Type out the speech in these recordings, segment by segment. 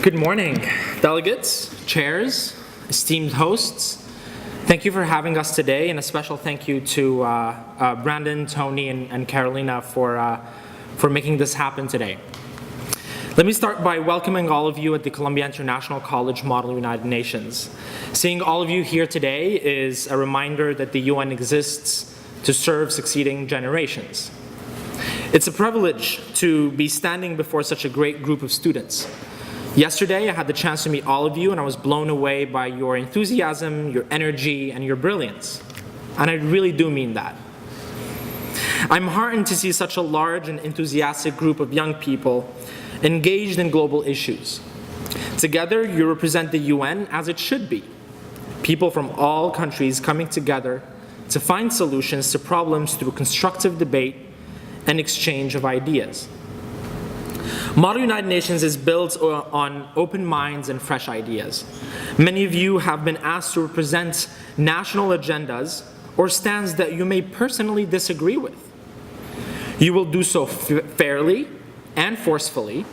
Good morning, delegates, chairs, esteemed hosts. Thank you for having us today, and a special thank you to Brandon, Tony, and Carolina for making this happen today. Let me start by welcoming all of you at the Columbia International College Model United Nations. Seeing all of you here today is a reminder that the UN exists to serve succeeding generations. It's a privilege to be standing before such a great group of students. Yesterday, I had the chance to meet all of you, and I was blown away by your enthusiasm, your energy, and your brilliance. And I really do mean that. I'm heartened to see such a large and enthusiastic group of young people engaged in global issues. Together, you represent the UN as it should be. People from all countries coming together to find solutions to problems through constructive debate and exchange of ideas. Model United Nations is built on open minds and fresh ideas. Many of you have been asked to represent national agendas or stands that you may personally disagree with. You will do so fairly and forcefully,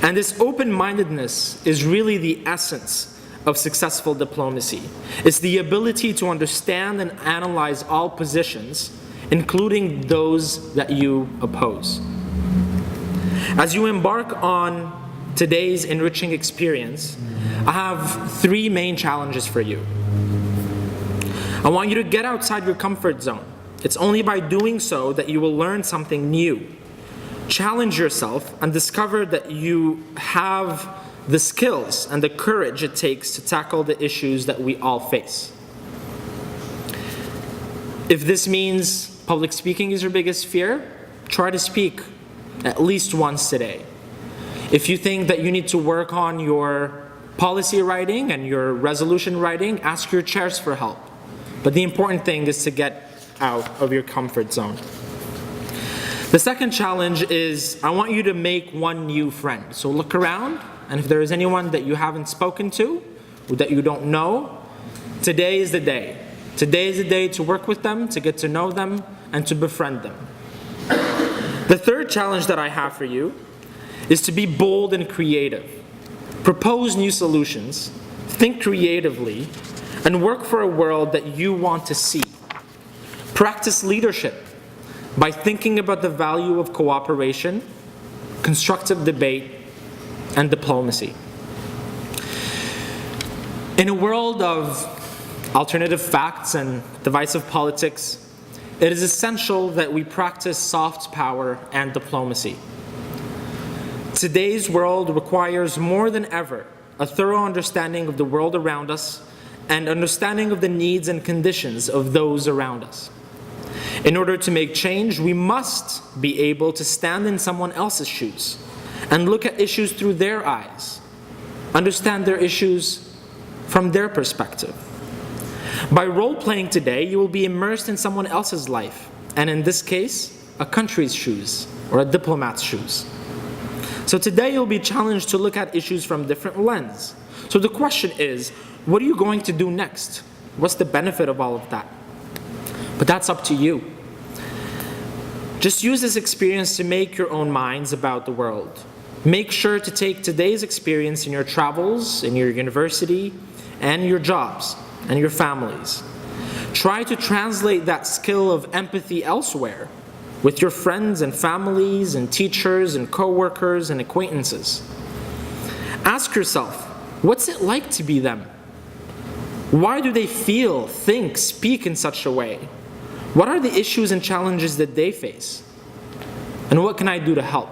and this open-mindedness is really the essence of successful diplomacy. It's the ability to understand and analyze all positions, including those that you oppose. As you embark on today's enriching experience, I have three main challenges for you. I want you to get outside your comfort zone. It's only by doing so that you will learn something new. Challenge yourself and discover that you have the skills and the courage it takes to tackle the issues that we all face. If this means public speaking is your biggest fear, try to speak at least once today. If you think that you need to work on your policy writing and your resolution writing, ask your chairs for help. But the important thing is to get out of your comfort zone. The second challenge is I want you to make one new friend. So look around, and if there is anyone that you haven't spoken to or that you don't know, today is the day. Today is the day to work with them, to get to know them, and to befriend them. The third challenge that I have for you is to be bold and creative. Propose new solutions, think creatively, and work for a world that you want to see. Practice leadership by thinking about the value of cooperation, constructive debate, and diplomacy. In a world of alternative facts and divisive politics, it is essential that we practice soft power and diplomacy. Today's world requires more than ever a thorough understanding of the world around us and understanding of the needs and conditions of those around us. In order to make change, we must be able to stand in someone else's shoes and look at issues through their eyes, understand their issues from their perspective. By role-playing today, you will be immersed in someone else's life, and in this case, a country's shoes or a diplomat's shoes. So today you'll be challenged to look at issues from different lenses. So the question is, what are you going to do next? What's the benefit of all of that? But that's up to you. Just use this experience to make your own minds about the world. Make sure to take today's experience in your travels, in your university, and your jobs, and your families. Try to translate that skill of empathy elsewhere with your friends and families and teachers and co-workers and acquaintances. Ask yourself, what's it like to be them? Why do they feel, think, speak in such a way? What are the issues and challenges that they face? And what can I do to help?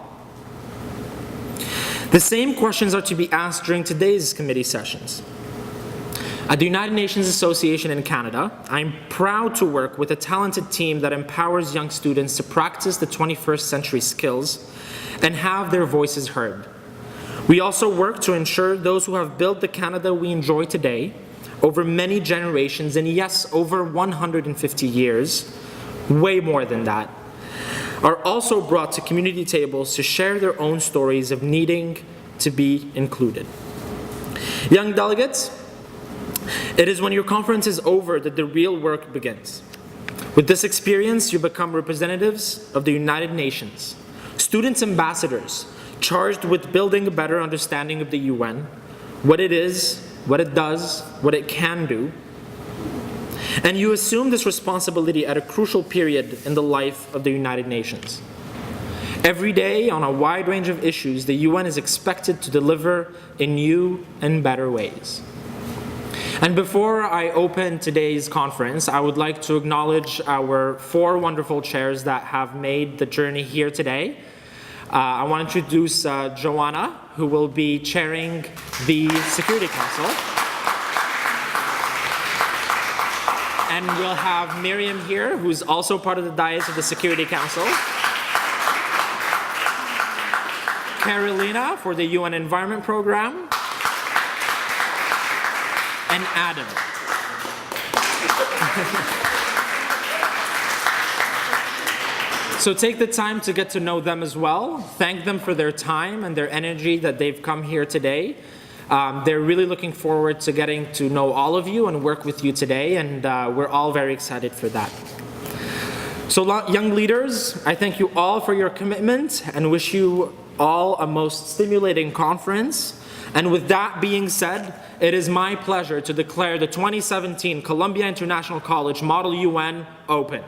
The same questions are to be asked during today's committee sessions. At the United Nations Association in Canada, I'm proud to work with a talented team that empowers young students to practice the 21st century skills and have their voices heard. We also work to ensure those who have built the Canada we enjoy today over many generations, and yes, over 150 years, way more than that, are also brought to community tables to share their own stories of needing to be included. Young delegates, it is when your conference is over that the real work begins. With this experience, you become representatives of the United Nations, students ambassadors, charged with building a better understanding of the UN, what it is, what it does, what it can do. And you assume this responsibility at a crucial period in the life of the United Nations. Every day, on a wide range of issues, the UN is expected to deliver in new and better ways. And before I open today's conference, I would like to acknowledge our 4 wonderful chairs that have made the journey here today. I want to introduce Joanna, who will be chairing the Security Council. And we'll have Miriam here, who's also part of the dais of the Security Council. Carolina for the UN Environment Program. And Adil. So take the time to get to know them as well. Thank them for their time and their energy that they've come here today. They're really looking forward to getting to know all of you and work with you today, and we're all very excited for that. So young leaders, I thank you all for your commitment and wish you all a most stimulating conference. And with that being said, it is my pleasure to declare the 2017 Columbia International College Model UN open.